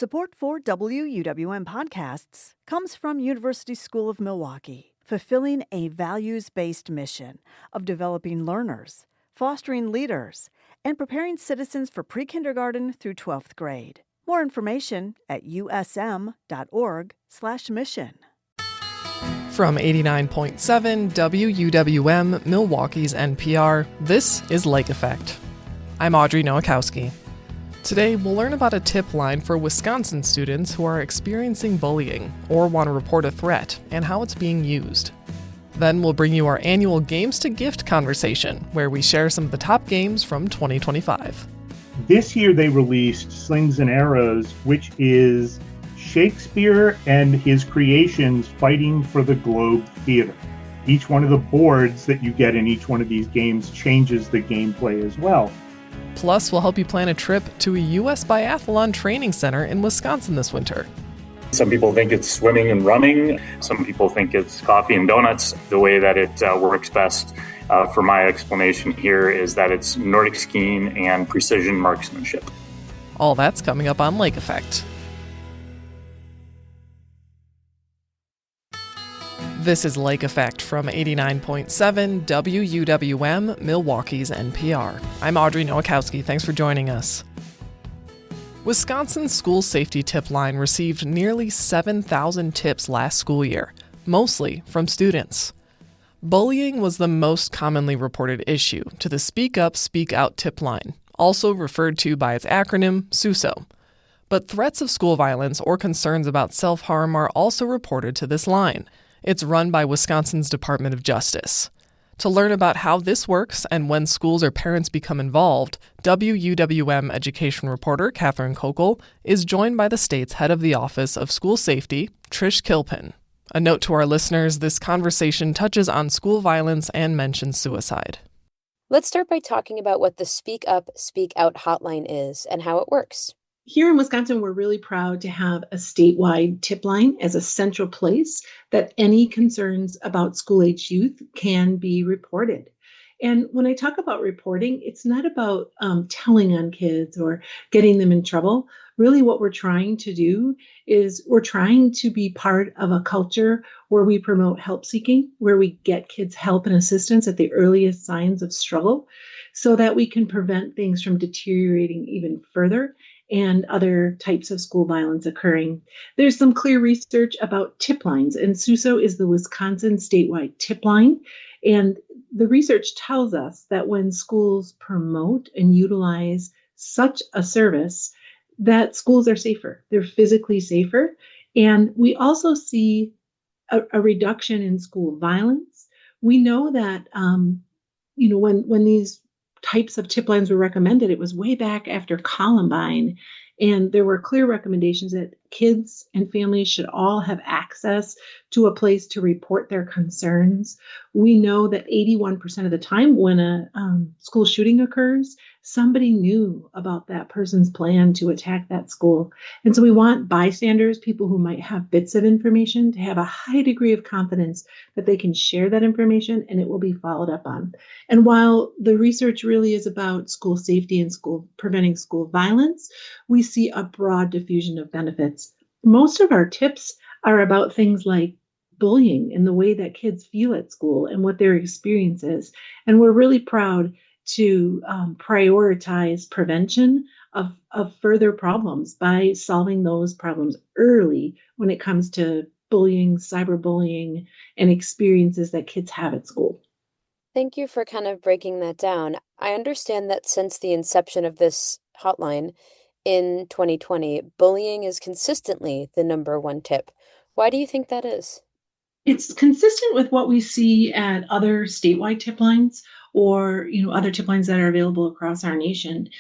Support for WUWM podcasts comes from University School of Milwaukee, fulfilling a values-based mission of developing learners, fostering leaders, and preparing citizens for pre-kindergarten through 12th grade. More information at usm.org/mission. From 89.7 WUWM, Milwaukee's NPR, this is Lake Effect. I'm Audrey Nowakowski. Today, we'll learn about a tip line for Wisconsin students who are experiencing bullying or want to report a threat and how it's being used. Then we'll bring you our annual Games to Gift conversation, where we share some of the top games from 2025. This year they released Slings and Arrows, which is Shakespeare and his creations fighting for the Globe Theater. Each one of the boards that you get in each one of these games changes the gameplay as well. Plus, we'll help you plan a trip to a U.S. Biathlon Training Center in Wisconsin this winter. Some people think it's swimming and running. Some people think it's coffee and donuts. The way that it works best for my explanation here is that it's Nordic skiing and precision marksmanship. All that's coming up on Lake Effect. This is Lake Effect from 89.7 WUWM, Milwaukee's NPR. I'm Audrey Nowakowski. Thanks for joining us. Wisconsin's school safety tip line received nearly 7,000 tips last school year, mostly from students. Bullying was the most commonly reported issue to the Speak Up, Speak Out tip line, also referred to by its acronym SUSO. But threats of school violence or concerns about self-harm are also reported to this line. It's run by Wisconsin's Department of Justice. To learn about how this works and when schools or parents become involved, WUWM education reporter Catherine Kokel is joined by the state's head of the Office of School Safety, Trish Kilpin. A note to our listeners, this conversation touches on school violence and mentions suicide. Let's start by talking about what the Speak Up, Speak Out hotline is and how it works. Here in Wisconsin, we're really proud to have a statewide tip line as a central place that any concerns about school-age youth can be reported. And when I talk about reporting, it's not about telling on kids or getting them in trouble. Really what we're trying to do is we're trying to be part of a culture where we promote help seeking, where we get kids help and assistance at the earliest signs of struggle so that we can prevent things from deteriorating even further and other types of school violence occurring. There's some clear research about tip lines, and SUSO is the Wisconsin statewide tip line. And the research tells us that when schools promote and utilize such a service, that schools are safer. They're physically safer. And we also see a reduction in school violence. We know that, when these types of tip lines were recommended, it was way back after Columbine. And there were clear recommendations that kids and families should all have access to a place to report their concerns. We know that 81% of the time when a school shooting occurs, somebody knew about that person's plan to attack that school. And so we want bystanders, people who might have bits of information, to have a high degree of confidence that they can share that information and it will be followed up on. And while the research really is about school safety and preventing school violence, we see a broad diffusion of benefits. Most of our tips are about things like bullying and the way that kids feel at school and what their experience is. And we're really proud to prioritize prevention of further problems by solving those problems early when it comes to bullying, cyberbullying, and experiences that kids have at school. Thank you for kind of breaking that down. I understand that since the inception of this hotline in 2020, bullying is consistently the number one tip. Why do you think that is? It's consistent with what we see at other statewide tip lines or, other tip lines that are available across our nation.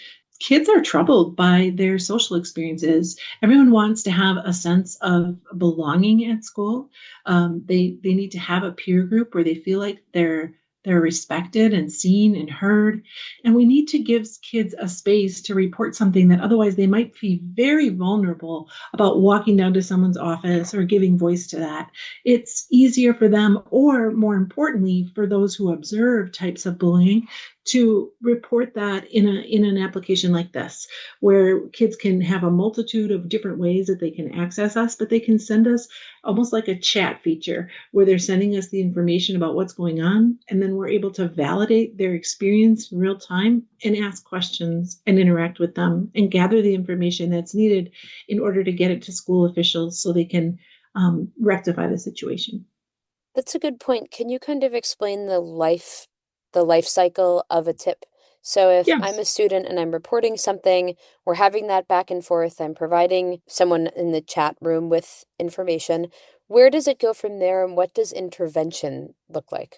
Kids are troubled by their social experiences. Everyone wants to have a sense of belonging at school. They need to have a peer group where they feel like they're respected and seen and heard. And we need to give kids a space to report something that otherwise they might feel very vulnerable about walking down to someone's office or giving voice to that. It's easier for them, or more importantly, for those who observe types of bullying, to report that in an application like this, where kids can have a multitude of different ways that they can access us, but they can send us almost like a chat feature where they're sending us the information about what's going on, and then we're able to validate their experience in real time and ask questions and interact with them and gather the information that's needed in order to get it to school officials so they can rectify the situation. That's a good point. Can you kind of explain the life cycle of a tip? So if I'm Yes. a student and I'm reporting something, we're having that back and forth, I'm providing someone in the chat room with information. Where does it go from there, and what does intervention look like?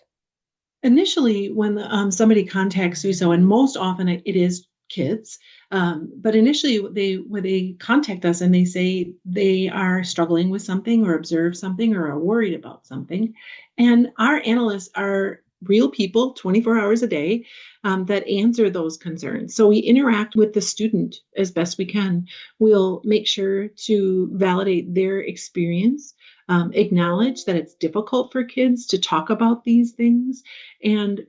Initially, when somebody contacts SUSO, and most often it is kids, but initially when they contact us and they say they are struggling with something or observe something or are worried about something, and our analysts are real people 24 hours a day that answer those concerns. So we interact with the student as best we can. We'll make sure to validate their experience, acknowledge that it's difficult for kids to talk about these things, and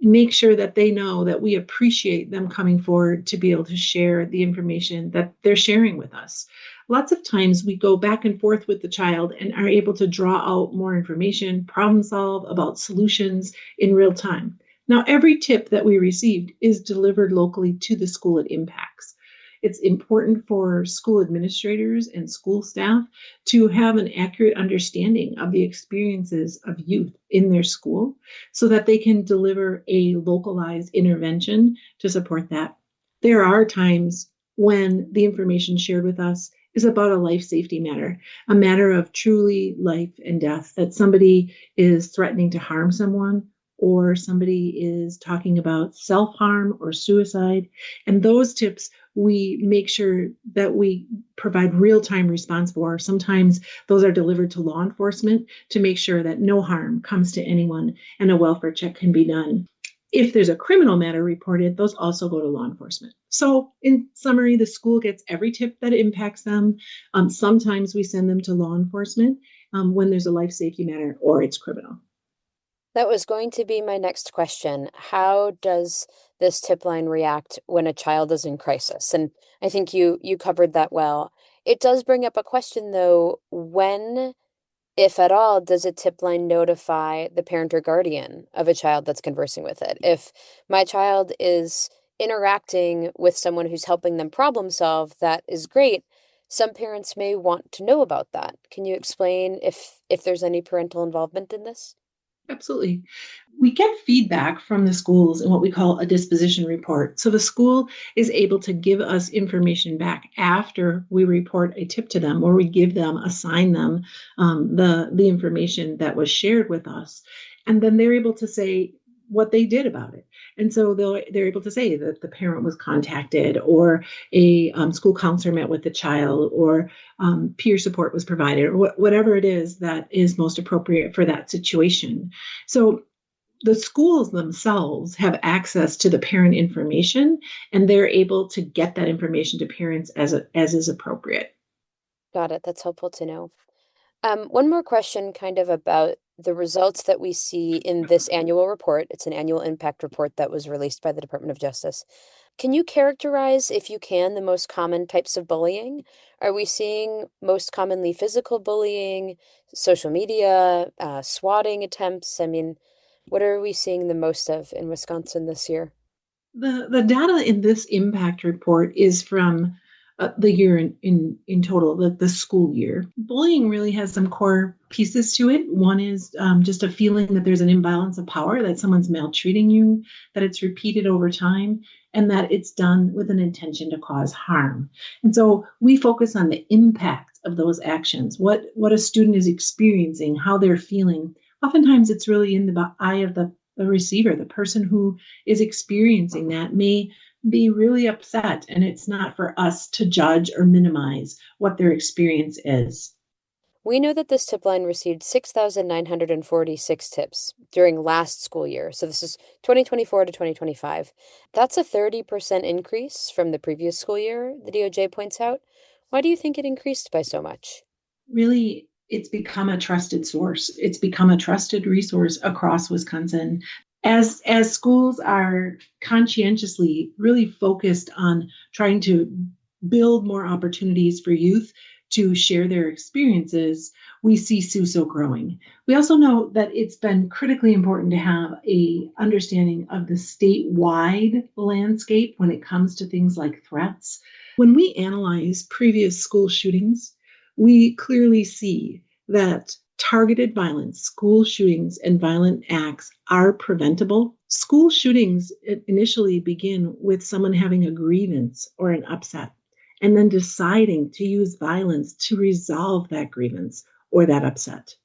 make sure that they know that we appreciate them coming forward to be able to share the information that they're sharing with us. Lots of times we go back and forth with the child and are able to draw out more information, problem solve about solutions in real time. Now, every tip that we received is delivered locally to the school it impacts. It's important for school administrators and school staff to have an accurate understanding of the experiences of youth in their school so that they can deliver a localized intervention to support that. There are times when the information shared with us is about a life safety matter, a matter of truly life and death, that somebody is threatening to harm someone or somebody is talking about self-harm or suicide. And those tips we make sure that we provide real-time response for. Sometimes those are delivered to law enforcement to make sure that no harm comes to anyone and a welfare check can be done. If there's a criminal matter reported, those also go to law enforcement. So in summary, the school gets every tip that impacts them. Sometimes we send them to law enforcement when there's a life safety matter or it's criminal. That was going to be my next question. How does this tip line react when a child is in crisis? And I think you covered that well. It does bring up a question though, when, if at all, does a tip line notify the parent or guardian of a child that's conversing with it? If my child is interacting with someone who's helping them problem solve, that is great. Some parents may want to know about that. Can you explain if there's any parental involvement in this? Absolutely. We get feedback from the schools in what we call a disposition report. So the school is able to give us information back after we report a tip to them, or we give them, assign them the information that was shared with us. And then they're able to say what they did about it. And so they're able to say that the parent was contacted, or a school counselor met with the child, or peer support was provided, or whatever it is that is most appropriate for that situation. So the schools themselves have access to the parent information, and they're able to get that information to parents as is appropriate. Got it. That's helpful to know. One more question kind of about the results that we see in this annual report. It's an annual impact report that was released by the Department of Justice. Can you characterize, if you can, the most common types of bullying? Are we seeing most commonly physical bullying, social media, swatting attempts? I mean, what are we seeing the most of in Wisconsin this year? The data in this impact report is from the year in total, the school year. Bullying really has some core pieces to it. One is just a feeling that there's an imbalance of power, that someone's maltreating you, that it's repeated over time, and that it's done with an intention to cause harm. And so we focus on the impact of those actions, what a student is experiencing, how they're feeling. Oftentimes it's really in the eye of the receiver. The person who is experiencing that may be really upset, and it's not for us to judge or minimize what their experience is. We know that this tip line received 6,946 tips during last school year. So this is 2024 to 2025. That's a 30% increase from the previous school year, the DOJ points out. Why do you think it increased by so much? Really, it's become a trusted source. It's become a trusted resource across Wisconsin. As schools are conscientiously really focused on trying to build more opportunities for youth to share their experiences, we see SUSO growing. We also know that it's been critically important to have a understanding of the statewide landscape when it comes to things like threats. When we analyze previous school shootings, we clearly see that targeted violence, school shootings, and violent acts are preventable. School shootings initially begin with someone having a grievance or an upset, and then deciding to use violence to resolve that grievance or that upset.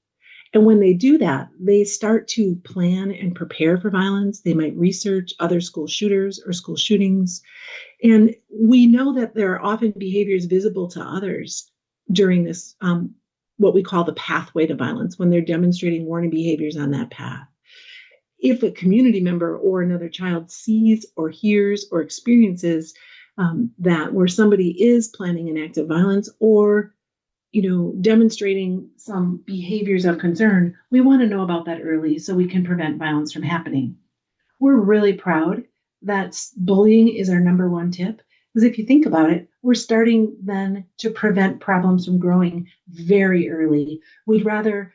And when they do that, they start to plan and prepare for violence. They might research other school shooters or school shootings. And we know that there are often behaviors visible to others during this, what we call the pathway to violence, when they're demonstrating warning behaviors on that path. If a community member or another child sees or hears or experiences that where somebody is planning an act of violence or demonstrating some behaviors of concern, we want to know about that early so we can prevent violence from happening. We're really proud that bullying is our number one tip, because if you think about it, we're starting then to prevent problems from growing very early. We'd rather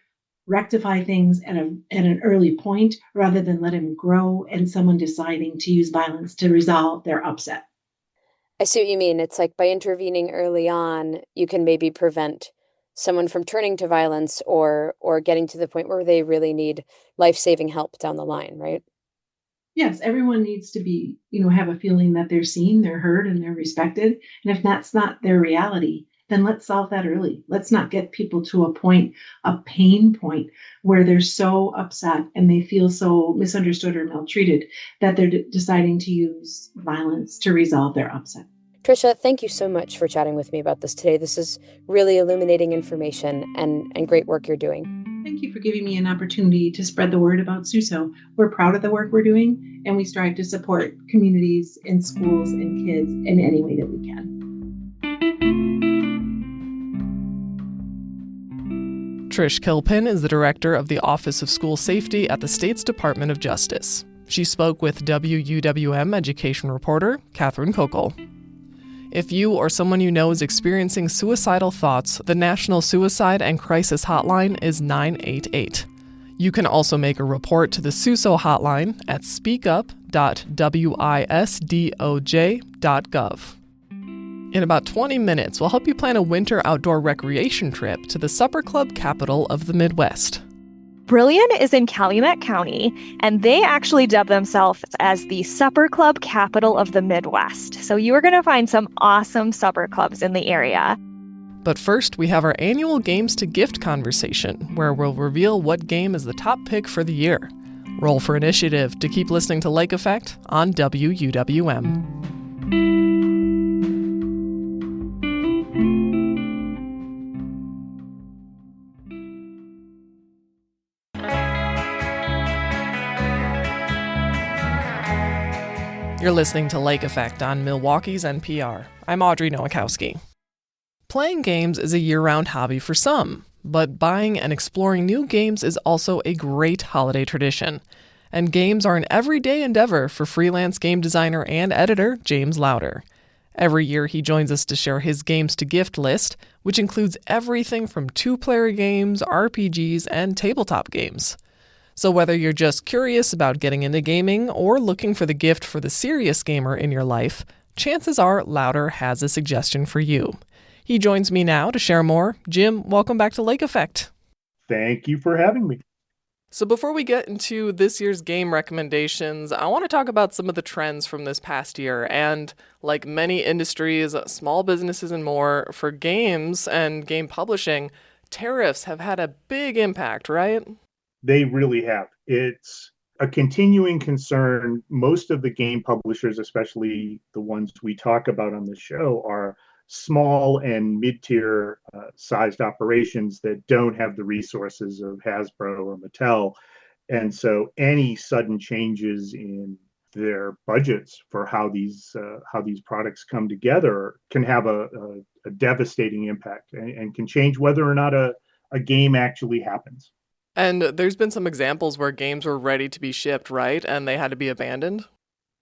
rectify things at an early point rather than let them grow and someone deciding to use violence to resolve their upset. I see what you mean. It's like by intervening early on, you can maybe prevent someone from turning to violence or getting to the point where they really need life-saving help down the line, right? Yes, everyone needs to be, have a feeling that they're seen, they're heard, and they're respected. And if that's not their reality, then let's solve that early. Let's not get people to a pain point where they're so upset and they feel so misunderstood or maltreated that they're deciding to use violence to resolve their upset. Trisha, thank you so much for chatting with me about this today. This is really illuminating information and great work you're doing. Thank you for giving me an opportunity to spread the word about SUSO. We're proud of the work we're doing, and we strive to support communities and schools and kids in any way that we can. Trish Kilpin is the director of the Office of School Safety at the state's Department of Justice. She spoke with WUWM education reporter Catherine Kokel. If you or someone you know is experiencing suicidal thoughts, the National Suicide and Crisis Hotline is 988. You can also make a report to the SUSO hotline at speakup.wisdoj.gov. In about 20 minutes, we'll help you plan a winter outdoor recreation trip to the supper club capital of the Midwest. Brillion is in Calumet County, and they actually dub themselves as the supper club capital of the Midwest. So you are going to find some awesome supper clubs in the area. But first, we have our annual Games to Gift conversation, where we'll reveal what game is the top pick for the year. Roll for initiative to keep listening to Lake Effect on WUWM. You're listening to Lake Effect on Milwaukee's NPR. I'm Audrey Nowakowski. Playing games is a year-round hobby for some, but buying and exploring new games is also a great holiday tradition. And games are an everyday endeavor for freelance game designer and editor James Lauder. Every year he joins us to share his games to gift list, which includes everything from two-player games, RPGs, and tabletop games. So whether you're just curious about getting into gaming or looking for the gift for the serious gamer in your life, chances are Lauder has a suggestion for you. He joins me now to share more. Jim, welcome back to Lake Effect. Thank you for having me. So before we get into this year's game recommendations, I want to talk about some of the trends from this past year. And like many industries, small businesses and more, for games and game publishing, tariffs have had a big impact, right? They really have. It's a continuing concern. Most of the game publishers, especially the ones we talk about on the show, are small and mid-tier sized operations that don't have the resources of Hasbro or Mattel. And so any sudden changes in their budgets for how these products come together can have a devastating impact and can change whether or not a game actually happens. And there's been some examples where games were ready to be shipped, right? And they had to be abandoned.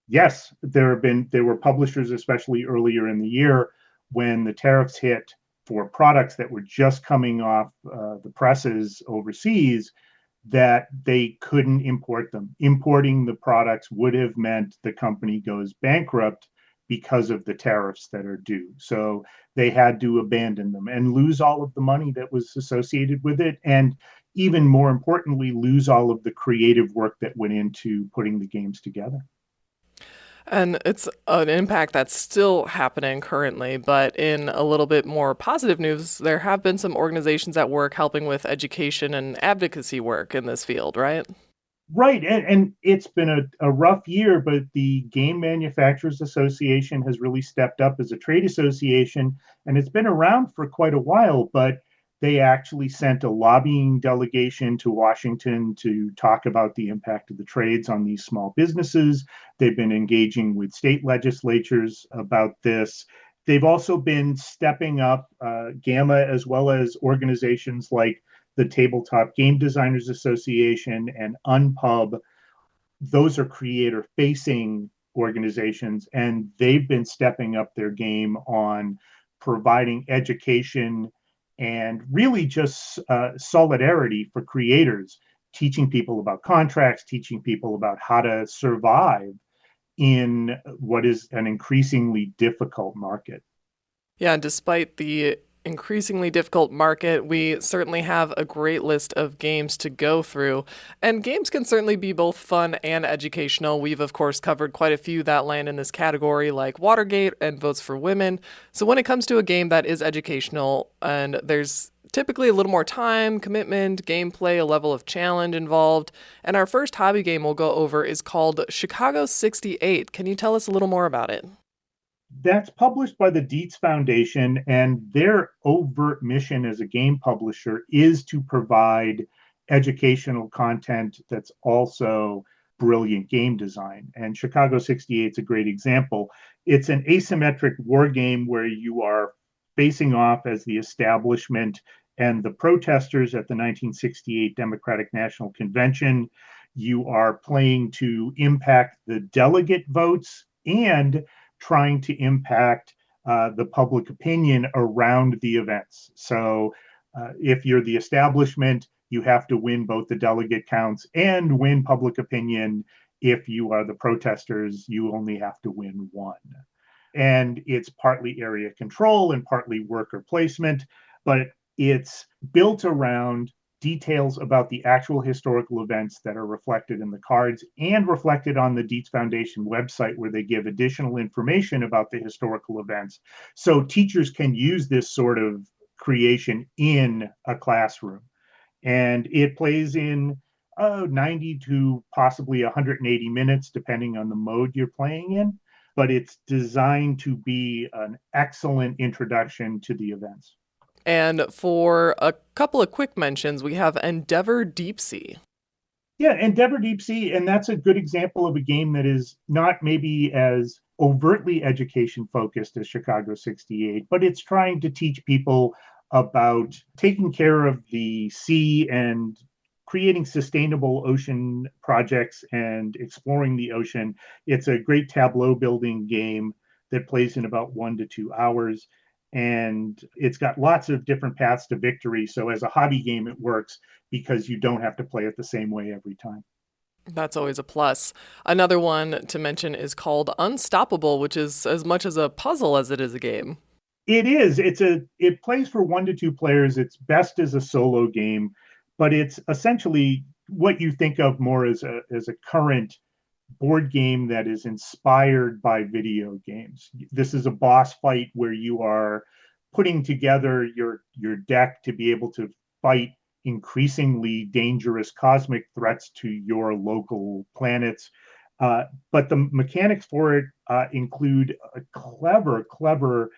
Yes, there were publishers, especially earlier in the year, when the tariffs hit for products that were just coming off the presses overseas, that they couldn't import them. Importing the products would have meant the company goes bankrupt because of the tariffs that are due. So they had to abandon them and lose all of the money that was associated with it. And even more importantly, lose all of the creative work that went into putting the games together. And it's an impact that's still happening currently, but in a little bit more positive news, there have been some organizations at work helping with education and advocacy work in this field, right? Right. And it's been a rough year, but the Game Manufacturers Association has really stepped up as a trade association, and it's been around for quite a while, but they actually sent a lobbying delegation to Washington to talk about the impact of the trades on these small businesses. They've been engaging with state legislatures about this. They've also been stepping up GAMA, as well as organizations like the Tabletop Game Designers Association and Unpub. Those are creator facing organizations, and they've been stepping up their game on providing education and really just solidarity for creators, teaching people about contracts, teaching people about how to survive in what is an increasingly difficult market. Yeah, despite the increasingly difficult market, we certainly have a great list of games to go through. And games can certainly be both fun and educational. We've, of course, covered quite a few that land in this category, like Watergate and Votes for Women. So when it comes to a game that is educational and there's typically a little more time, commitment, gameplay, a level of challenge involved. And our first hobby game we'll go over is called Chicago 68. Can you tell us a little more about it? That's published by the Dietz Foundation, and their overt mission as a game publisher is to provide educational content that's also brilliant game design. And Chicago 68 is a great example. It's an asymmetric war game where you are facing off as the establishment and the protesters at the 1968 Democratic National Convention. You are playing to impact the delegate votes and trying to impact the public opinion around the events. So if you're the establishment, you have to win both the delegate counts and win public opinion. If you are the protesters, you only have to win one. And it's partly area control and partly worker placement, but it's built around details about the actual historical events that are reflected in the cards and reflected on the Dietz Foundation website, where they give additional information about the historical events. So teachers can use this sort of creation in a classroom. And it plays in 90 to possibly 180 minutes, depending on the mode you're playing in. But it's designed to be an excellent introduction to the events. And for a couple of quick mentions, we have Endeavor Deep Sea. Yeah, Endeavor Deep Sea, and that's a good example of a game that is not maybe as overtly education focused as Chicago 68, but it's trying to teach people about taking care of the sea and creating sustainable ocean projects and exploring the ocean. It's a great tableau building game that plays in about 1 to 2 hours. And it's got lots of different paths to victory. So as a hobby game, it works because you don't have to play it the same way every time. That's always a plus. Another one to mention is called Unstoppable, which is as much as a puzzle as it is a game. It is. It plays for 1 to 2 players. It's best as a solo game, but it's essentially what you think of more as a current board game that is inspired by video games. This is a boss fight where you are putting together your deck to be able to fight increasingly dangerous cosmic threats to your local planets. But the mechanics for it include a clever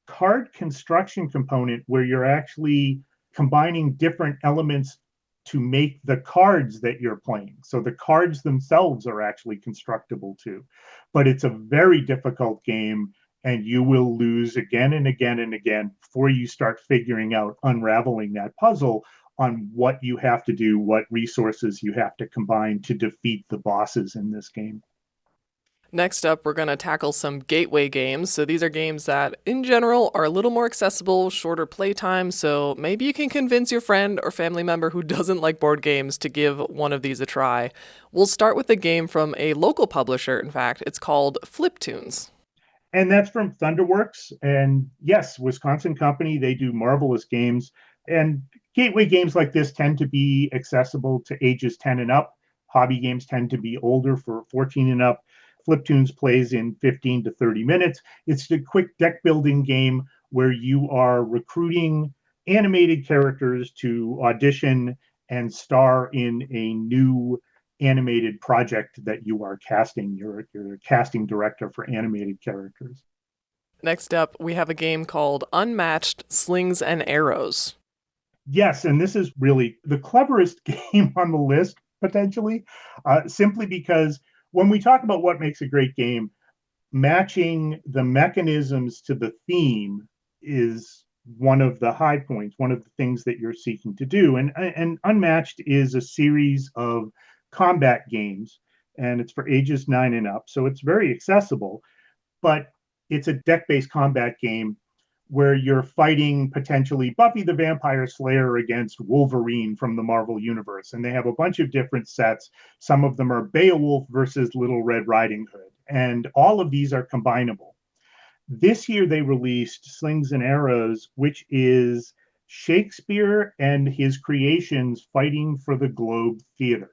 card construction component where you're actually combining different elements to make the cards that you're playing. So the cards themselves are actually constructible too. But it's a very difficult game, and you will lose again and again and again before you start figuring out unraveling that puzzle, on what you have to do, what resources you have to combine to defeat the bosses in this game. Next up, we're going to tackle some gateway games. So these are games that, in general, are a little more accessible, shorter playtime. So maybe you can convince your friend or family member who doesn't like board games to give one of these a try. We'll start with a game from a local publisher. In fact, it's called Fliptoons. And that's from Thunderworks. And yes, Wisconsin company, they do marvelous games. And gateway games like this tend to be accessible to ages 10 and up. Hobby games tend to be older for 14 and up. Fliptoons plays in 15 to 30 minutes. It's a quick deck building game where you are recruiting animated characters to audition and star in a new animated project that you are casting. You're a casting director for animated characters. Next up, we have a game called Unmatched Slings and Arrows. Yes, and this is really the cleverest game on the list, potentially, simply because when we talk about what makes a great game, matching the mechanisms to the theme is one of the high points, one of the things that you're seeking to do. And Unmatched is a series of combat games, and it's for ages 9 and up. So it's very accessible, but it's a deck-based combat game where you're fighting potentially Buffy the Vampire Slayer against Wolverine from the Marvel Universe. And they have a bunch of different sets. Some of them are Beowulf versus Little Red Riding Hood. And all of these are combinable. This year they released Slings and Arrows, which is Shakespeare and his creations fighting for the Globe Theater.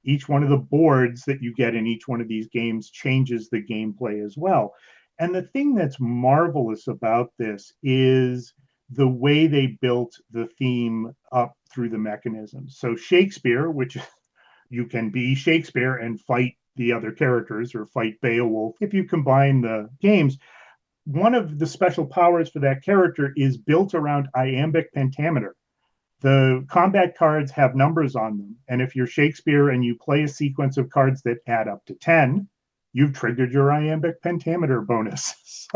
Each one of the boards that you get in each one of these games changes the gameplay as well. And the thing that's marvelous about this is the way they built the theme up through the mechanisms. So Shakespeare, which you can be Shakespeare and fight the other characters or fight Beowulf. If you combine the games, one of the special powers for that character is built around iambic pentameter. The combat cards have numbers on them. And if you're Shakespeare and you play a sequence of cards that add up to 10, you've triggered your iambic pentameter bonus.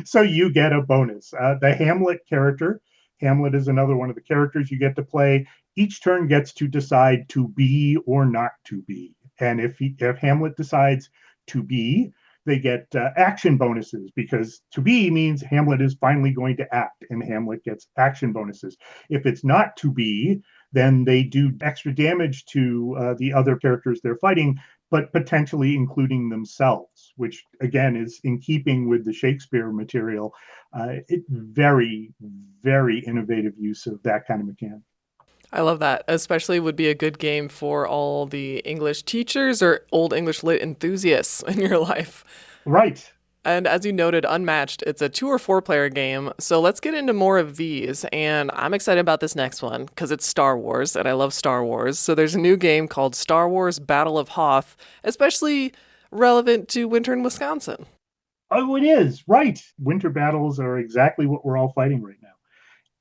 So you get a bonus. The Hamlet character, Hamlet is another one of the characters you get to play. Each turn gets to decide to be or not to be. And if Hamlet decides to be, they get action bonuses, because to be means Hamlet is finally going to act, and Hamlet gets action bonuses. If it's not to be, then they do extra damage to the other characters they're fighting, but potentially including themselves, which again is in keeping with the Shakespeare material. Very, very innovative use of that kind of mechanic. I love that. Especially would be a good game for all the English teachers or old English lit enthusiasts in your life. Right. And as you noted, Unmatched, it's a 2 or 4 player game. So let's get into more of these. And I'm excited about this next one because it's Star Wars, and I love Star Wars. So there's a new game called Star Wars Battle of Hoth, especially relevant to winter in Wisconsin. Oh, it is. Right. Winter battles are exactly what we're all fighting right now.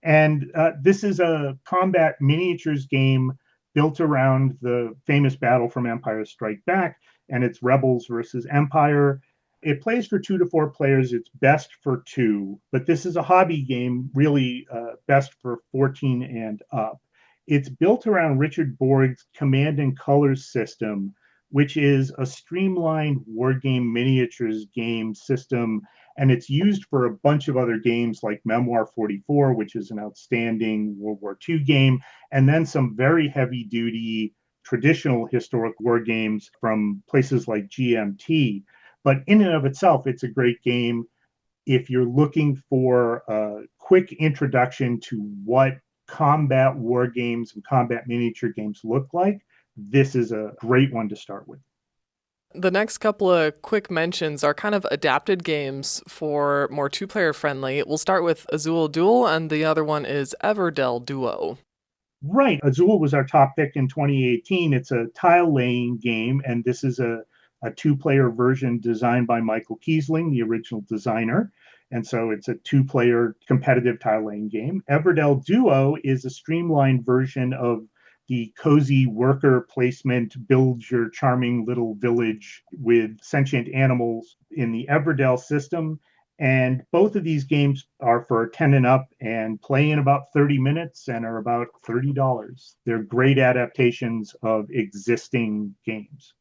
And this is a combat miniatures game built around the famous battle from Empire Strike Back, and it's Rebels versus Empire. It plays for 2 to 4 players. It's best for 2, but this is a hobby game, really best for 14 and up. It's built around Richard Borg's Command and Colors system, which is a streamlined war game miniatures game system. And it's used for a bunch of other games like Memoir 44, which is an outstanding World War II game, and then some very heavy-duty traditional historic war games from places like GMT. But in and of itself, it's a great game. If you're looking for a quick introduction to what combat war games and combat miniature games look like, this is a great one to start with. The next couple of quick mentions are kind of adapted games for more 2-player friendly. We'll start with Azul Duel, and the other one is Everdell Duo. Right. Azul was our top pick in 2018. It's a tile laying game, and this is a 2-player version designed by Michael Kiesling, the original designer. And so it's a 2-player competitive tile laying game. Everdell Duo is a streamlined version of the cozy worker placement, build your charming little village with sentient animals in the Everdell system. And both of these games are for 10 and up and play in about 30 minutes and are about $30. They're great adaptations of existing games.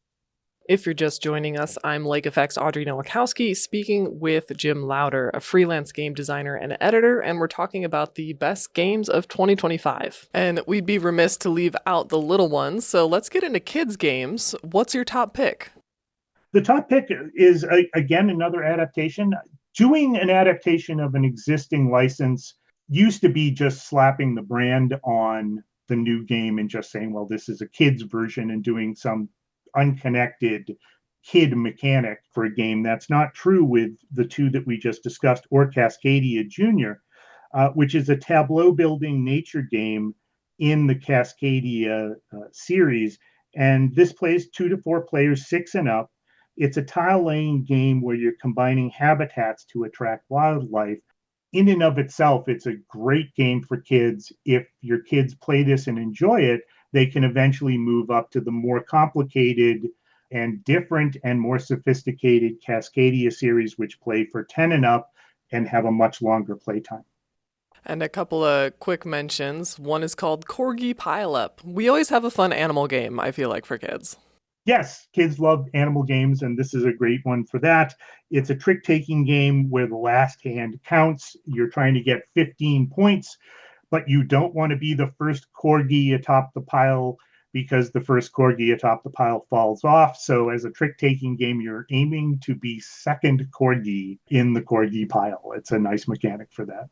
If you're just joining us, I'm Lake Effect's Audrey Nowakowski speaking with Jim Lauder, a freelance game designer and editor, and we're talking about the best games of 2025. And we'd be remiss to leave out the little ones, so let's get into kids' games. What's your top pick? The top pick is, again, another adaptation. Doing an adaptation of an existing license used to be just slapping the brand on the new game and just saying, well, this is a kid's version, and doing some unconnected kid mechanic for a game. That's not true with the two that we just discussed, or Cascadia Junior, which is a tableau building nature game in the Cascadia series. And this plays 2 to 4 players, 6 and up. It's a tile laying game where you're combining habitats to attract wildlife. In and of itself, it's a great game for kids. If your kids play this and enjoy it, they can eventually move up to the more complicated and different and more sophisticated Cascadia series, which play for 10 and up and have a much longer playtime. And a couple of quick mentions. One is called Corgi Pileup. We always have a fun animal game, I feel like, for kids. Yes, kids love animal games, and this is a great one for that. It's a trick-taking game where the last hand counts. You're trying to get 15 points, but you don't want to be the first corgi atop the pile because the first corgi atop the pile falls off. So as a trick-taking game, you're aiming to be second corgi in the corgi pile. It's a nice mechanic for that.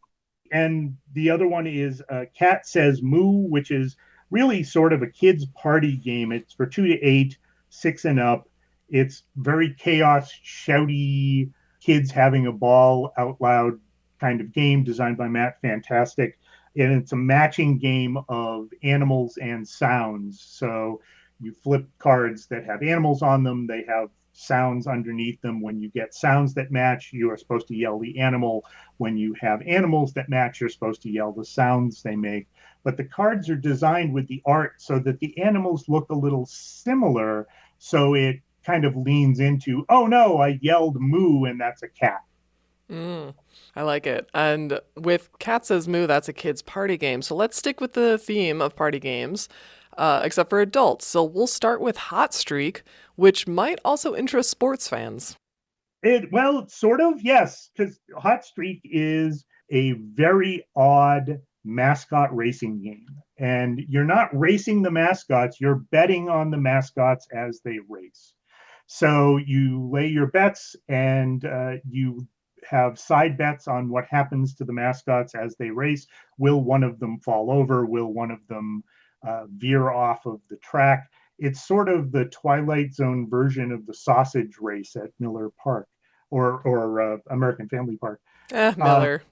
And the other one is Cat Says Moo, which is really sort of a kid's party game. It's for 2 to 8, 6 and up. It's very chaos, shouty, kids having a ball out loud kind of game designed by Matt Fantastic. And it's a matching game of animals and sounds. So you flip cards that have animals on them. They have sounds underneath them. When you get sounds that match, you are supposed to yell the animal. When you have animals that match, you're supposed to yell the sounds they make. But the cards are designed with the art so that the animals look a little similar. So it kind of leans into, oh no, I yelled moo and that's a cat. I like it. And with Cat Says Moo, that's a kid's party game. So let's stick with the theme of party games, except for adults. So we'll start with Hot Streak, which might also interest sports fans. Well, sort of, yes, because Hot Streak is a very odd mascot racing game. And you're not racing the mascots, you're betting on the mascots as they race. So you lay your bets and you have side bets on what happens to the mascots as they race. Will one of them fall over? Will one of them veer off of the track? It's sort of the Twilight Zone version of the sausage race at Miller Park or American Family Park. Miller.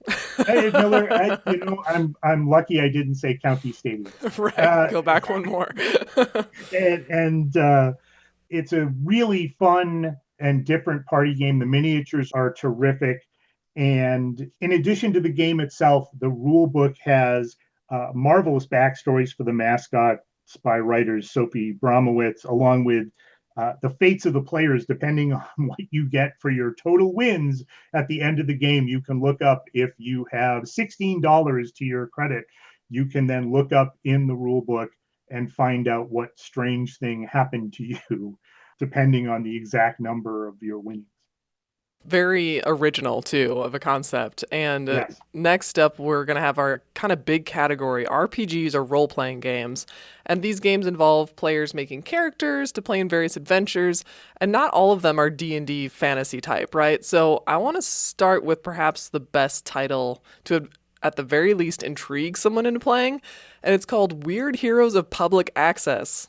Hey, Miller, I'm lucky I didn't say County Stadium. Right. Go back one more. and it's a really fun and different party game. The miniatures are terrific. And in addition to the game itself, the rule book has marvelous backstories for the mascots by writers Sophie Bromowitz, along with the fates of the players, depending on what you get for your total wins at the end of the game. You can look up, if you have $16 to your credit, you can then look up in the rule book and find out what strange thing happened to you, depending on the exact number of your winnings. Very original, too, of a concept. And Yes. Next up, we're going to have our kind of big category, RPGs or role-playing games. And these games involve players making characters to play in various adventures, and not all of them are D&D fantasy type, right? So I want to start with perhaps the best title to, at the very least, intrigue someone into playing, and it's called Weird Heroes of Public Access.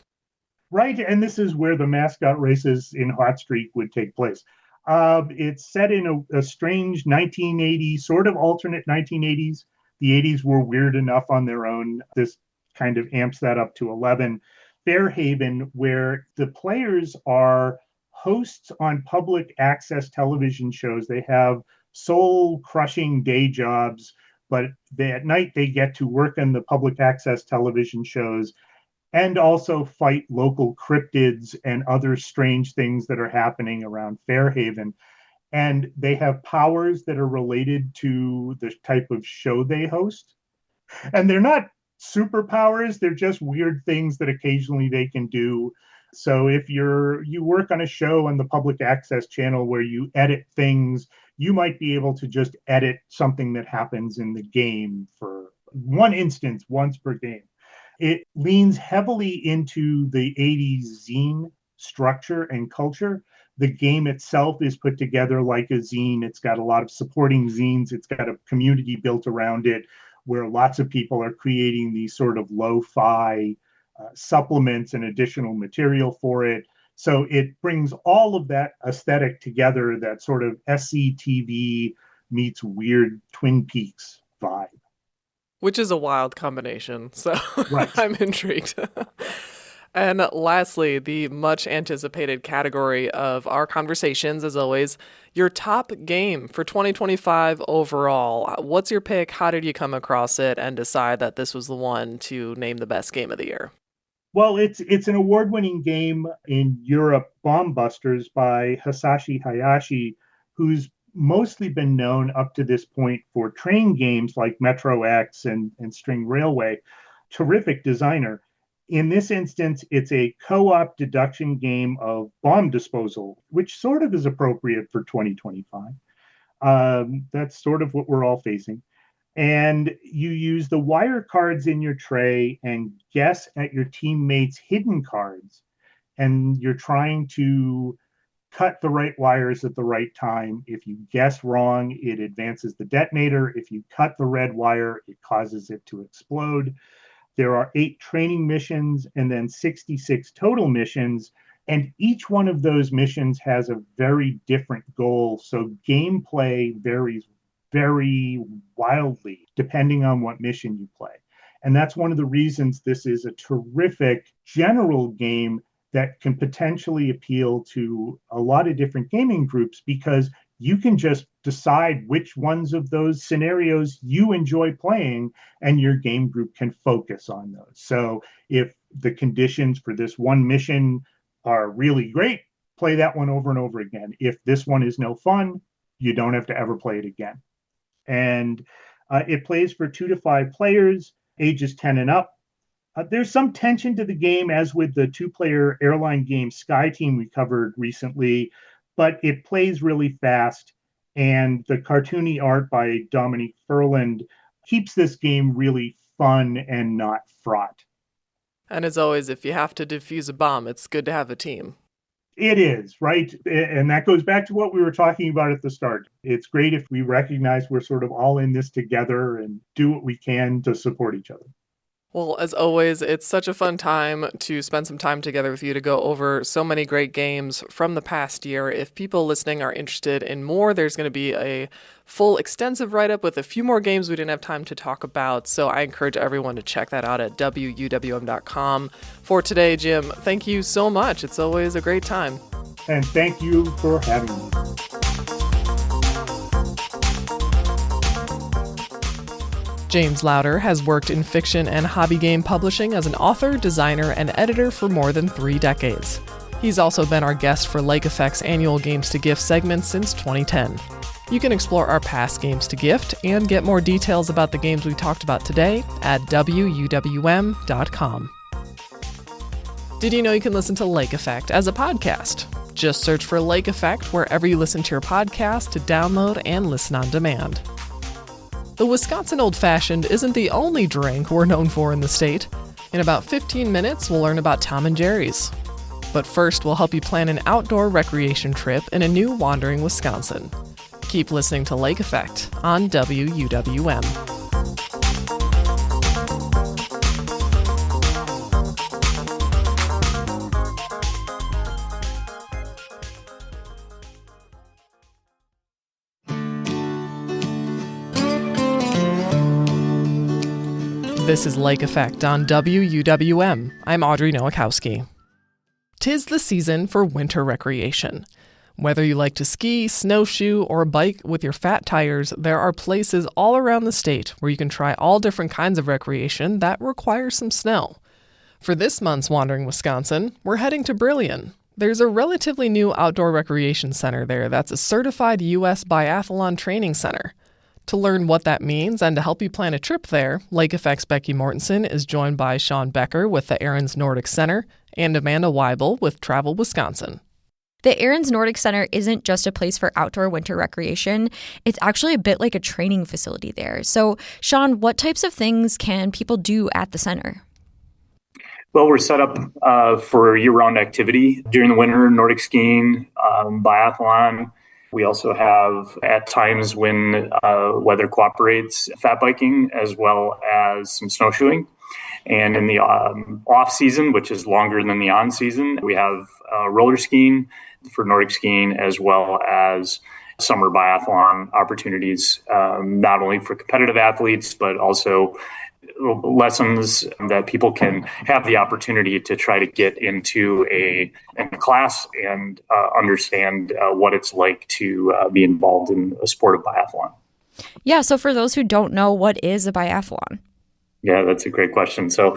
Right, and this is where the mascot races in Hot Streak would take place. It's set in a strange 1980s, sort of alternate 1980s. The 80s were weird enough on their own. This kind of amps that up to 11. Fairhaven, where the players are hosts on public access television shows. They have soul-crushing day jobs, but at night they get to work on the public access television shows and also fight local cryptids and other strange things that are happening around Fairhaven. and they have powers that are related to the type of show they host. And they're not superpowers, they're just weird things that occasionally they can do. So if you work on a show on the public access channel where you edit things, you might be able to just edit something that happens in the game for one instance once per game. It leans heavily into the 80s zine structure and culture. The game itself is put together like a zine. It's got a lot of supporting zines. It's got a community built around it where lots of people are creating these sort of lo-fi supplements and additional material for it. So it brings all of that aesthetic together, that sort of SCTV meets weird Twin Peaks vibe. Which is a wild combination, so Right. I'm intrigued. And lastly, the much anticipated category of our conversations, as always, your top game for 2025 overall. What's your pick? How did you come across it and decide that this was the one to name the best game of the year? Well, it's an award-winning game in Europe, Bomb Busters by Hisashi Hayashi, who's mostly been known up to this point for train games like Metro X and String Railway. Terrific designer. In this instance, it's a co-op deduction game of bomb disposal, which sort of is appropriate for 2025. That's sort of what we're all facing. And you use the wire cards in your tray and guess at your teammates' hidden cards. And you're trying to cut the right wires at the right time. If you guess wrong, it advances the detonator. If you cut the red wire, it causes it to explode. There are 8 training missions and then 66 total missions. And each one of those missions has a very different goal. So gameplay varies very wildly depending on what mission you play. And that's one of the reasons this is a terrific general game that can potentially appeal to a lot of different gaming groups, because you can just decide which ones of those scenarios you enjoy playing and your game group can focus on those. So if the conditions for this one mission are really great, play that one over and over again. If this one is no fun, you don't have to ever play it again. And it plays for 2 to 5 players, ages 10 and up. There's some tension to the game, as with the 2-player airline game Sky Team we covered recently, but it plays really fast. And the cartoony art by Dominique Furland keeps this game really fun and not fraught. And as always, if you have to defuse a bomb, it's good to have a team. It is, right? And that goes back to what we were talking about at the start. It's great if we recognize we're sort of all in this together and do what we can to support each other. Well, as always, it's such a fun time to spend some time together with you to go over so many great games from the past year. If people listening are interested in more, there's going to be a full extensive write-up with a few more games we didn't have time to talk about. So I encourage everyone to check that out at wuwm.com. For today, Jim, thank you so much. It's always a great time. And thank you for having me. James Lowder has worked in fiction and hobby game publishing as an author, designer, and editor for more than 3 decades. He's also been our guest for Lake Effect's annual Games to Gift segment since 2010. You can explore our past Games to Gift and get more details about the games we talked about today at wuwm.com. Did you know you can listen to Lake Effect as a podcast? Just search for Lake Effect wherever you listen to your podcast to download and listen on demand. The Wisconsin Old Fashioned isn't the only drink we're known for in the state. In about 15 minutes, we'll learn about Tom and Jerry's. But first, we'll help you plan an outdoor recreation trip in a new wandering Wisconsin. Keep listening to Lake Effect on WUWM. This is Lake Effect on WUWM. I'm Audrey Nowakowski. 'Tis the season for winter recreation. Whether you like to ski, snowshoe, or bike with your fat tires, there are places all around the state where you can try all different kinds of recreation that require some snow. For this month's Wandering Wisconsin, we're heading to Brillion, There's a relatively new outdoor recreation center there that's a certified U.S. Biathlon Training Center. To learn what that means and to help you plan a trip there, Lake Effect's Becky Mortensen is joined by Sean Becker with the Ahrens Nordic Center and Amanda Weibel with Travel Wisconsin. The Ahrens Nordic Center isn't just a place for outdoor winter recreation. It's actually a bit like a training facility there. So, Sean, what types of things can people do at the center? Well, we're set up for year-round activity. During the winter, Nordic skiing, biathlon. We also have, at times when weather cooperates, fat biking, as well as some snowshoeing. And in the off-season, which is longer than the on-season, we have roller skiing for Nordic skiing, as well as summer biathlon opportunities, not only for competitive athletes, but also lessons that people can have the opportunity to try to get into a class and understand what it's like to be involved in a sport of biathlon. Yeah, so for those who don't know, what is a biathlon? Yeah, that's a great question. So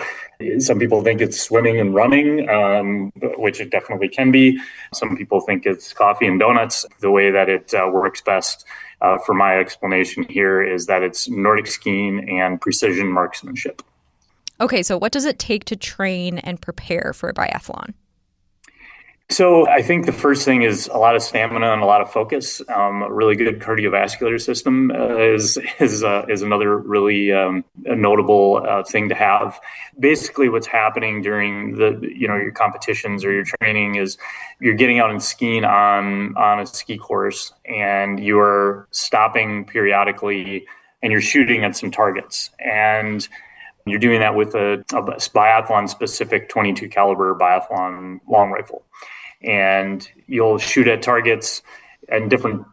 some people think it's swimming and running, which it definitely can be. Some people think it's coffee and donuts. The way that it works best for my explanation here is that it's Nordic skiing and precision marksmanship. Okay, so what does it take to train and prepare for a biathlon? So I think the first thing is a lot of stamina and a lot of focus. A really good cardiovascular system is another really notable thing to have. Basically, what's happening during your competitions or your training is you're getting out and skiing on a ski course, and you're stopping periodically, and you're shooting at some targets. And you're doing that with a biathlon-specific 22 caliber biathlon long rifle. And you'll shoot at targets and different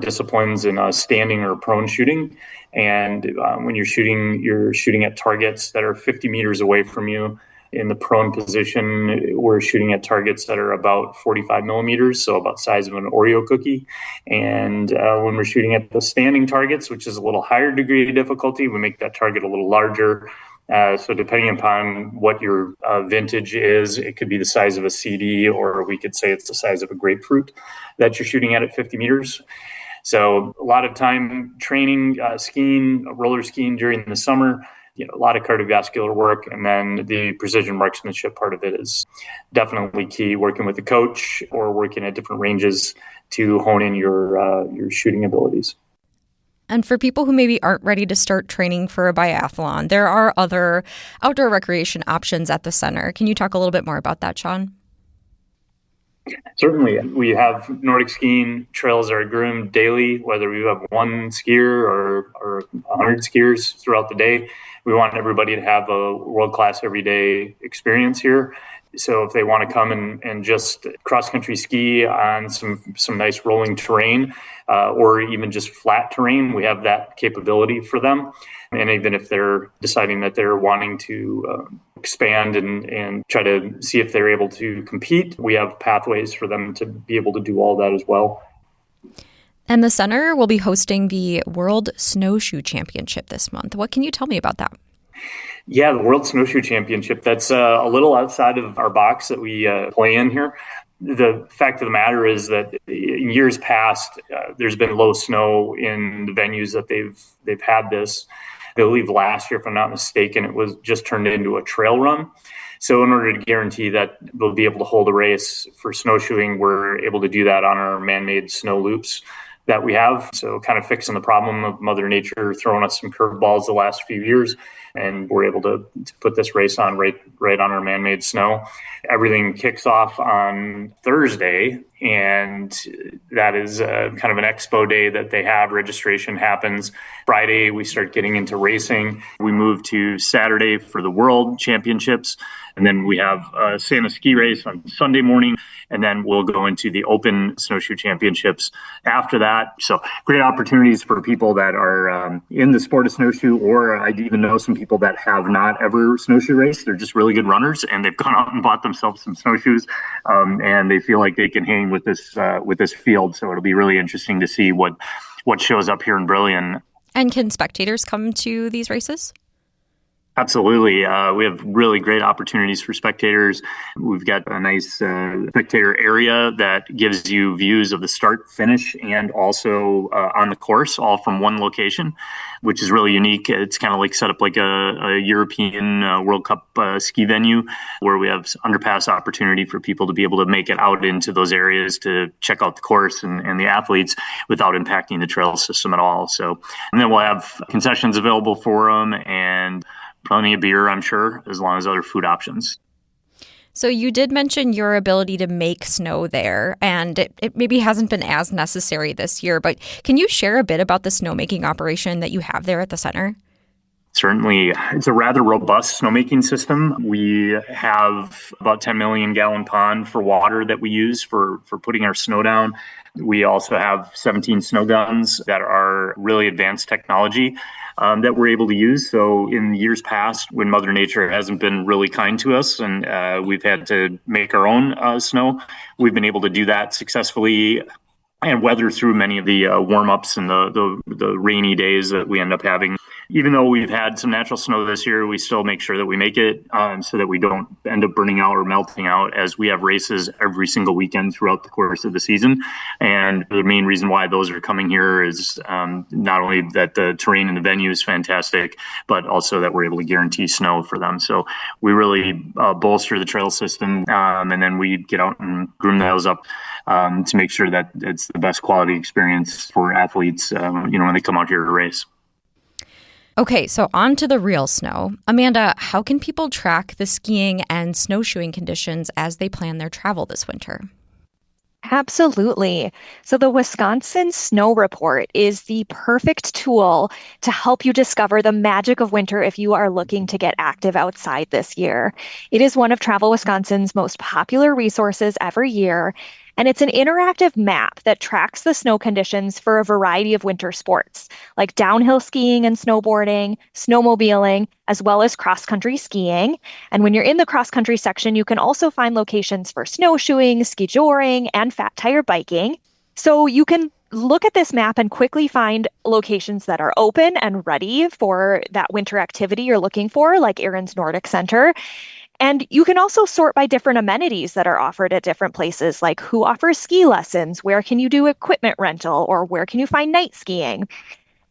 disciplines in standing or prone shooting. And when you're shooting at targets that are 50 meters away from you. In the prone position, we're shooting at targets that are about 45 millimeters, so about the size of an Oreo cookie. And when we're shooting at the standing targets, which is a little higher degree of difficulty, we make that target a little larger. So depending upon what your vintage is, it could be the size of a CD, or we could say it's the size of a grapefruit that you're shooting at 50 meters. So a lot of time training, skiing, roller skiing during the summer, a lot of cardiovascular work. And then the precision marksmanship part of it is definitely key, working with a coach or working at different ranges to hone in your shooting abilities. And for people who maybe aren't ready to start training for a biathlon, there are other outdoor recreation options at the center. Can you talk a little bit more about that, Sean? Certainly. We have Nordic skiing trails that are groomed daily, whether we have one skier or 100 skiers throughout the day. We want everybody to have a world-class everyday experience here. So if they want to come and just cross-country ski on some nice rolling terrain or even just flat terrain, we have that capability for them. And even if they're deciding that they're wanting to expand and try to see if they're able to compete, we have pathways for them to be able to do all that as well. And the center will be hosting the World Snowshoe Championship this month. What can you tell me about that? Yeah, the World Snowshoe Championship, that's a little outside of our box that we play in here. The fact of the matter is that in years past, there's been low snow in the venues that they've had this. I believe last year, if I'm not mistaken, it was just turned into a trail run. So in order to guarantee that we'll be able to hold a race for snowshoeing, we're able to do that on our man-made snow loops that we have. So kind of fixing the problem of Mother Nature throwing us some curveballs the last few years. And we're able to put this race on right on our man-made snow. Everything kicks off on Thursday, and that is kind of an expo day that they have. Registration happens Friday. We start getting into racing. We move to Saturday for the World Championships, and then we have a Santa ski race on Sunday morning, and then we'll go into the Open Snowshoe Championships after that. So great opportunities for people that are in the sport of snowshoe, or I even know some people that have not ever snowshoe raced. They're just really good runners, and they've gone out and bought themselves some snowshoes, and they feel like they can hang with this field. So it'll be really interesting to see what shows up here in Brillion. And can spectators come to these races? Absolutely. We have really great opportunities for spectators. We've got a nice spectator area that gives you views of the start, finish, and also on the course, all from one location, which is really unique. It's kind of like set up like a European World Cup ski venue where we have underpass opportunity for people to be able to make it out into those areas to check out the course and the athletes without impacting the trail system at all. So, and then we'll have concessions available for them and plenty of beer, I'm sure, as long as other food options. So you did mention your ability to make snow there, and it maybe hasn't been as necessary this year, but can you share a bit about the snowmaking operation that you have there at the center? Certainly, it's a rather robust snowmaking system. We have about 10 million gallon pond for water that we use for putting our snow down. We also have 17 snow guns that are really advanced technology that we're able to use. So in years past, when Mother Nature hasn't been really kind to us and we've had to make our own snow, we've been able to do that successfully and weather through many of the warm-ups and the rainy days that we end up having. Even though we've had some natural snow this year, we still make sure that we make it so that we don't end up burning out or melting out, as we have races every single weekend throughout the course of the season. And the main reason why those are coming here is not only that the terrain in the venue is fantastic, but also that we're able to guarantee snow for them. So we really bolster the trail system, and then we get out and groom those up to make sure that it's the best quality experience for athletes, when they come out here to race. Okay, so on to the real snow. Amanda, how can people track the skiing and snowshoeing conditions as they plan their travel this winter? Absolutely. So the Wisconsin Snow Report is the perfect tool to help you discover the magic of winter if you are looking to get active outside this year. It is one of Travel Wisconsin's most popular resources every year, and it's an interactive map that tracks the snow conditions for a variety of winter sports, like downhill skiing and snowboarding, snowmobiling, as well as cross-country skiing. And when you're in the cross-country section, you can also find locations for snowshoeing, ski joring, and fat tire biking. So you can look at this map and quickly find locations that are open and ready for that winter activity you're looking for, like Aaron's Nordic Center. And you can also sort by different amenities that are offered at different places, like who offers ski lessons, where can you do equipment rental, or where can you find night skiing.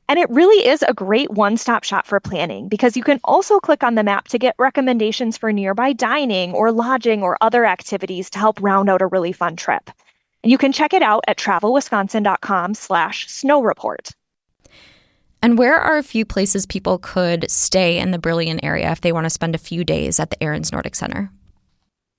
And it really is a great one-stop shop for planning, because you can also click on the map to get recommendations for nearby dining or lodging or other activities to help round out a really fun trip. And you can check it out at travelwisconsin.com/snow report. And where are a few places people could stay in the Brillion area if they want to spend a few days at the Aaron's Nordic Center?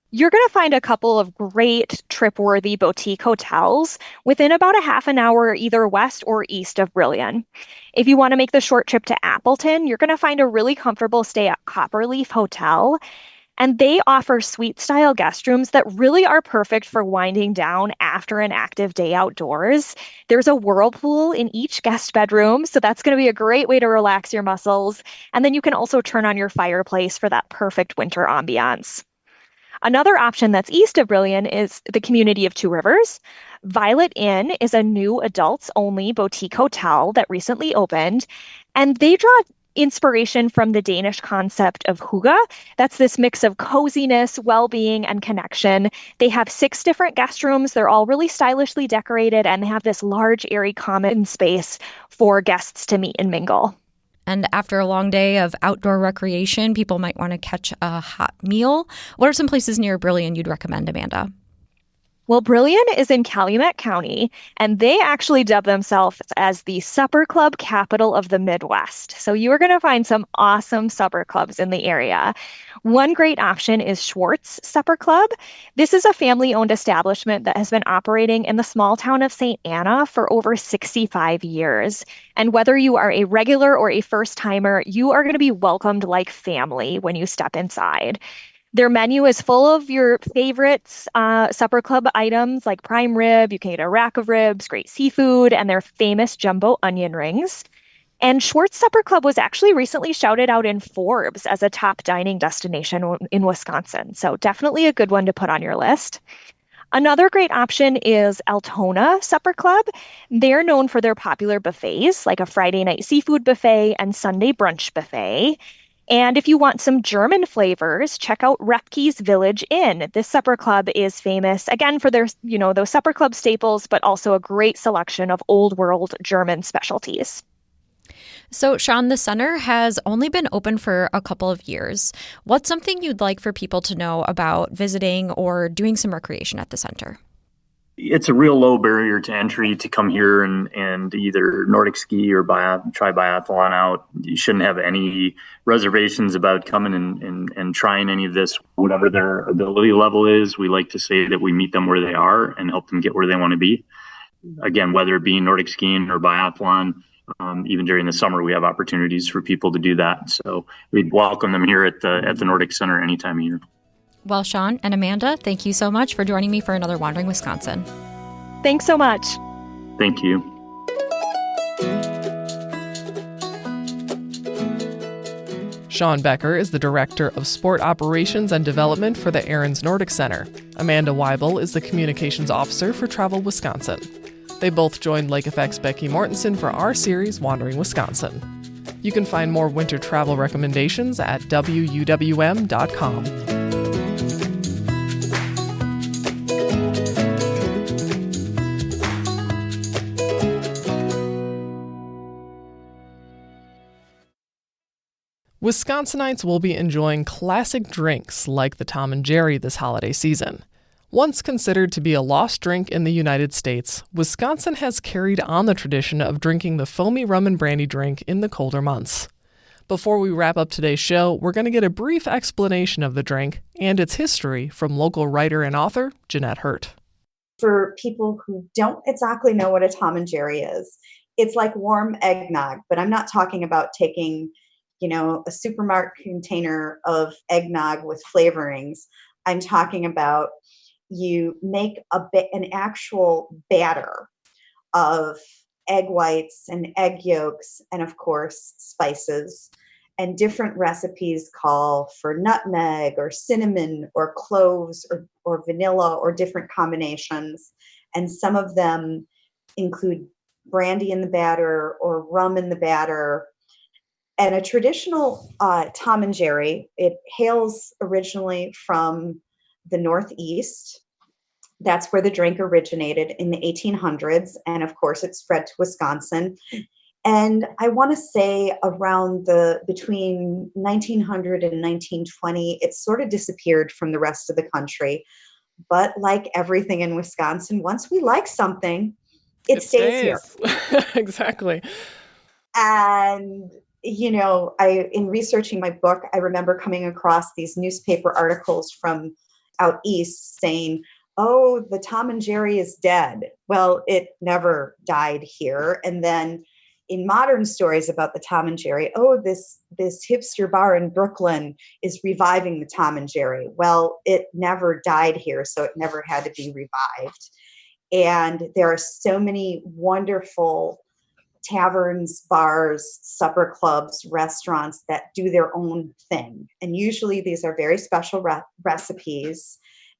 You're going to find a couple of great trip-worthy boutique hotels within about a half an hour either west or east of Brillion. If you want to make the short trip to Appleton, you're going to find a really comfortable stay at Copperleaf Hotel. And they offer suite-style guest rooms that really are perfect for winding down after an active day outdoors. There's a whirlpool in each guest bedroom, so that's going to be a great way to relax your muscles. And then you can also turn on your fireplace for that perfect winter ambiance. Another option that's east of Brillion is the community of Two Rivers. Violet Inn is a new adults-only boutique hotel that recently opened, and they draw inspiration from the Danish concept of hygge. That's this mix of coziness, well-being, and connection. They have 6 different guest rooms. They're all really stylishly decorated, and they have this large, airy common space for guests to meet and mingle. And after a long day of outdoor recreation, people might want to catch a hot meal. What are some places near Brillion you'd recommend, Amanda? Well, Brillion is in Calumet County, and they actually dub themselves as the supper club capital of the Midwest. So you are going to find some awesome supper clubs in the area. One great option is Schwartz Supper Club. This is a family-owned establishment that has been operating in the small town of St. Anna for over 65 years. And whether you are a regular or a first-timer, you are going to be welcomed like family when you step inside. Their menu is full of your favorites, supper club items like prime rib. You can get a rack of ribs, great seafood, and their famous jumbo onion rings. And Schwartz Supper Club was actually recently shouted out in Forbes as a top dining destination in Wisconsin. So definitely a good one to put on your list. Another great option is Altona Supper Club. They're known for their popular buffets, like a Friday night seafood buffet and Sunday brunch buffet. And if you want some German flavors, check out Repke's Village Inn. This supper club is famous, again, for their, those supper club staples, but also a great selection of old world German specialties. So, Sean, the center has only been open for a couple of years. What's something you'd like for people to know about visiting or doing some recreation at the center? It's a real low barrier to entry to come here and either Nordic ski or try biathlon out. You shouldn't have any reservations about coming and trying any of this, whatever their ability level is. We like to say that we meet them where they are and help them get where they want to be. Again, whether it be Nordic skiing or biathlon, even during the summer, we have opportunities for people to do that. So we'd welcome them here at the Nordic Center any time of year. Well, Sean and Amanda, thank you so much for joining me for another Wandering Wisconsin. Thanks so much. Thank you. Sean Becker is the Director of Sport Operations and Development for the Ahrens Nordic Center. Amanda Weibel is the Communications Officer for Travel Wisconsin. They both joined Lake Effect's Becky Mortensen for our series, Wandering Wisconsin. You can find more winter travel recommendations at wuwm.com. Wisconsinites will be enjoying classic drinks like the Tom and Jerry this holiday season. Once considered to be a lost drink in the United States, Wisconsin has carried on the tradition of drinking the foamy rum and brandy drink in the colder months. Before we wrap up today's show, we're going to get a brief explanation of the drink and its history from local writer and author Jeanette Hurt. For people who don't exactly know what a Tom and Jerry is, it's like warm eggnog, but I'm not talking about taking a supermarket container of eggnog with flavorings. I'm talking about you make an actual batter of egg whites and egg yolks and, of course, spices. And different recipes call for nutmeg or cinnamon or cloves or vanilla or different combinations. And some of them include brandy in the batter or rum in the batter. And a traditional Tom and Jerry, it hails originally from the Northeast. That's where the drink originated in the 1800s. And of course, it spread to Wisconsin. And I want to say around between 1900 and 1920, it sort of disappeared from the rest of the country. But like everything in Wisconsin, once we like something, it stays here. Exactly. And in researching my book, I remember coming across these newspaper articles from out east saying, oh, the Tom and Jerry is dead. Well, it never died here. And then in modern stories about the Tom and Jerry, oh, this hipster bar in Brooklyn is reviving the Tom and Jerry. Well, it never died here, so it never had to be revived. And there are so many wonderful taverns, bars, supper clubs, restaurants that do their own thing. And usually these are very special recipes.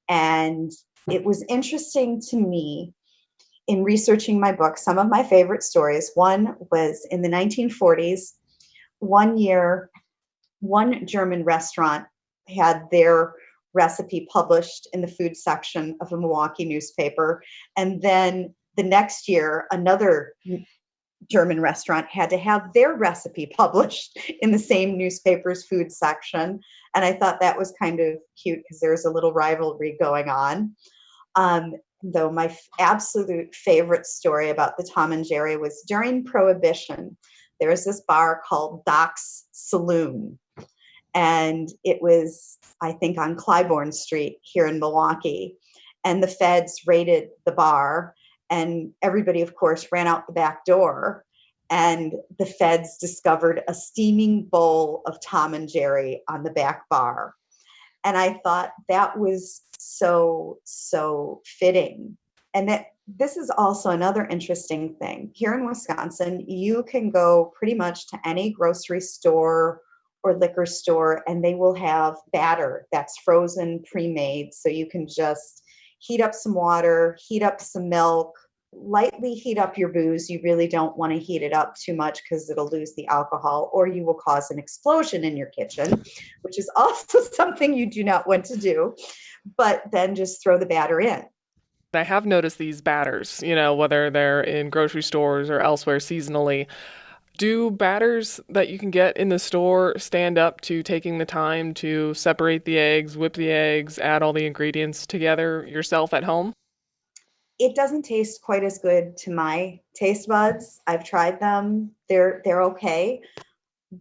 And it was interesting to me in researching my book, some of my favorite stories. One was in the 1940s. One year, one German restaurant had their recipe published in the food section of a Milwaukee newspaper. And then the next year, another German restaurant had to have their recipe published in the same newspaper's food section. And I thought that was kind of cute because there's a little rivalry going on. Though my absolute favorite story about the Tom and Jerry was during Prohibition. There was this bar called Doc's Saloon. And it was, I think, on Clybourne Street here in Milwaukee. And the feds raided the bar. And everybody, of course, ran out the back door. And the feds discovered a steaming bowl of Tom and Jerry on the back bar. And I thought that was so fitting. And that this is also another interesting thing. Here in Wisconsin, you can go pretty much to any grocery store or liquor store, and they will have batter that's frozen, pre-made. So you can just heat up some water, heat up some milk, lightly heat up your booze. You really don't want to heat it up too much because it'll lose the alcohol, or you will cause an explosion in your kitchen, which is also something you do not want to do. But then just throw the batter in. I have noticed these batters, whether they're in grocery stores or elsewhere seasonally. Do batters that you can get in the store stand up to taking the time to separate the eggs, whip the eggs, add all the ingredients together yourself at home? It doesn't taste quite as good to my taste buds. I've tried them. They're okay,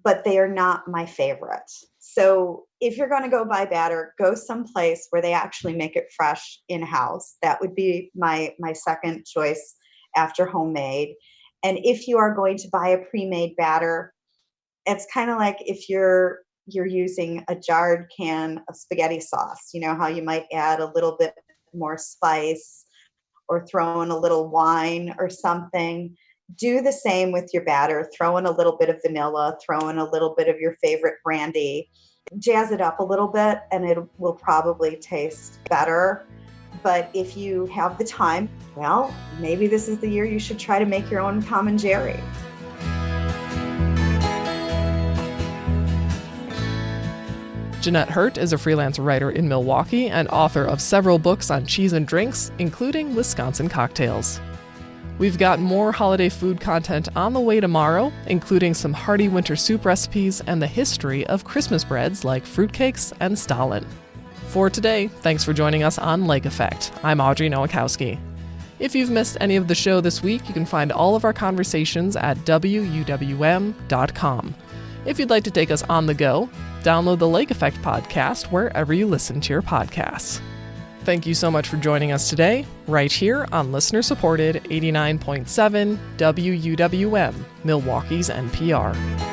but they are not my favorite. So if you're going to go buy batter, go someplace where they actually make it fresh in-house. That would be my second choice after homemade. And if you are going to buy a pre-made batter, it's kind of like if you're using a jarred can of spaghetti sauce, how you might add a little bit more spice or throw in a little wine or something. Do the same with your batter. Throw in a little bit of vanilla, throw in a little bit of your favorite brandy, jazz it up a little bit, and it will probably taste better. But if you have the time, well, maybe this is the year you should try to make your own Tom and Jerry. Jeanette Hurt is a freelance writer in Milwaukee and author of several books on cheese and drinks, including Wisconsin cocktails. We've got more holiday food content on the way tomorrow, including some hearty winter soup recipes and the history of Christmas breads like fruitcakes and Stalin. For today, thanks for joining us on Lake Effect. I'm Audrey Nowakowski. If you've missed any of the show this week, you can find all of our conversations at wuwm.com. If you'd like to take us on the go, download the Lake Effect podcast wherever you listen to your podcasts. Thank you so much for joining us today, right here on listener-supported 89.7 WUWM, Milwaukee's NPR.